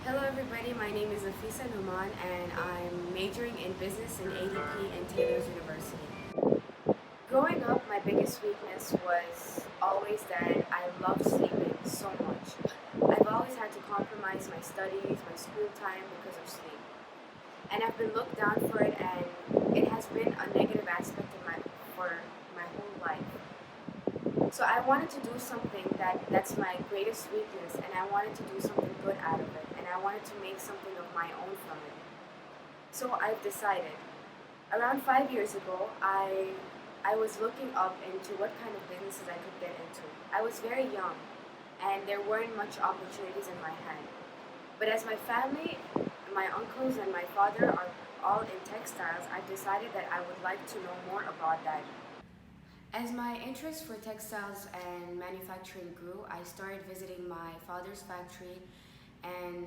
Hello everybody, my name is Afisa Numan and I'm majoring in business in ADP and Taylor's University. Growing up, my biggest weakness was always that I love sleeping so much. I've always had to compromise my studies, my school time because of sleep. And I've been looked down for it, and it has been a negative aspect for my whole life. So I wanted to do something that's my greatest weakness, and I wanted to do something good out of it, and I wanted to make something of my own from it. So I've decided. Around 5 years ago, I was looking up into what kind of businesses I could get into. I was very young, and there weren't much opportunities in my hand. But as my family, my uncles and my father are all in textiles, I decided that I would like to know more about that. As my interest for textiles and manufacturing grew, I started visiting my father's factory, and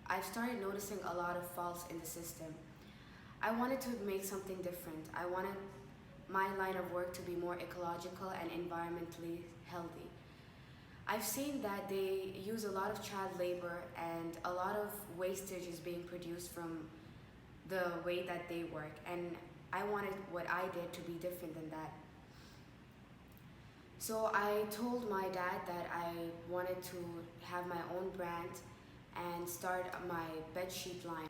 I started noticing a lot of faults in the system. I wanted to make something different. I wanted my line of work to be more ecological and environmentally healthy. I've seen that they use a lot of child labor and a lot of wastage is being produced from the way that they work, and I wanted what I did to be different than that. So I told my dad that I wanted to have my own brand and start my bedsheet line.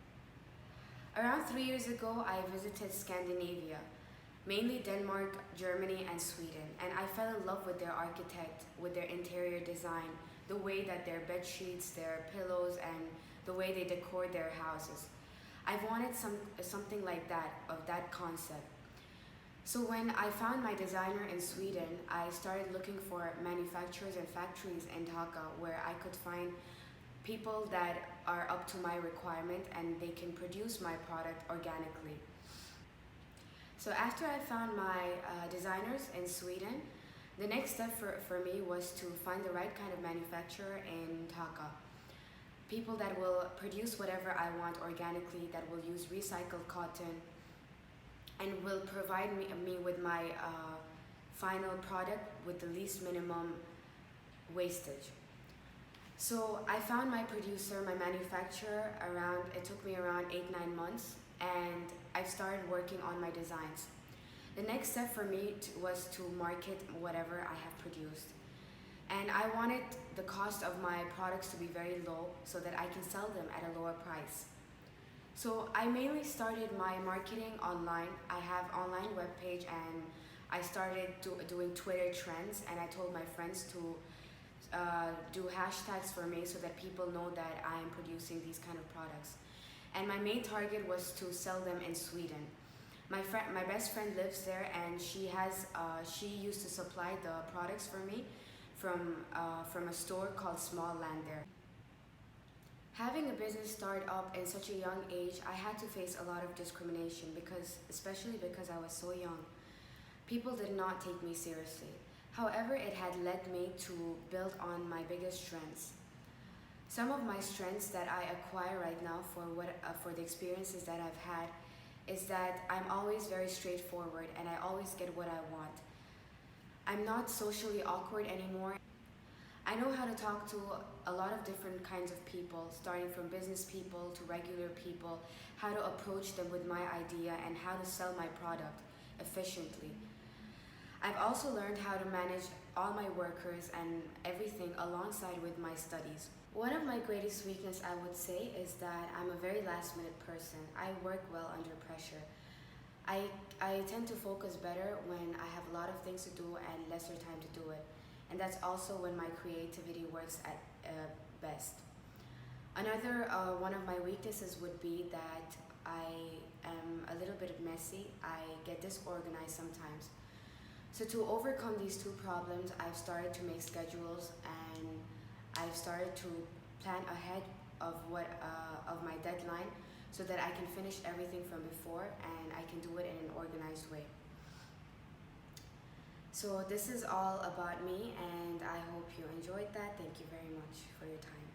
Around 3 years ago, I visited Scandinavia, mainly Denmark, Germany, and Sweden, and I fell in love with their architect, with their interior design, the way that their bed sheets, their pillows, and the way they decor their houses. I've wanted something like that, of that concept. So when I found my designer in Sweden, I started looking for manufacturers and factories in Dhaka where I could find people that are up to my requirement and they can produce my product organically. So after I found my designers in Sweden, the next step for me was to find the right kind of manufacturer in Dhaka. People that will produce whatever I want organically, that will use recycled cotton, and will provide me with my final product with the least minimum wastage. So I found my producer, my manufacturer it took me around 8-9 months, and I started working on my designs. The next step for me was to market whatever I have produced. And I wanted the cost of my products to be very low so that I can sell them at a lower price. So I mainly started my marketing online. I have online webpage, and I started doing Twitter trends, and I told my friends to do hashtags for me so that people know that I am producing these kind of products. And my main target was to sell them in Sweden. My best friend lives there, and she used to supply the products for me from a store called Small Land there. Having a business start up in such a young age, I had to face a lot of discrimination especially because I was so young. People did not take me seriously. However, it had led me to build on my biggest strengths. Some of my strengths that I acquire right now for the experiences that I've had is that I'm always very straightforward and I always get what I want. I'm not socially awkward anymore. I know how to talk to a lot of different kinds of people, starting from business people to regular people, how to approach them with my idea and how to sell my product efficiently. I've also learned how to manage all my workers and everything alongside with my studies. One of my greatest weaknesses, I would say, is that I'm a very last minute person. I work well under pressure. I tend to focus better when I have a lot of things to do and lesser time to do it. And that's also when my creativity works at best. Another one of my weaknesses would be that I am a little bit messy. I get disorganized sometimes. So to overcome these two problems, I've started to make schedules, and I've started to plan ahead of my deadline so that I can finish everything from before and I can do it in an organized way. So this is all about me, and I hope you enjoyed that. Thank you very much for your time.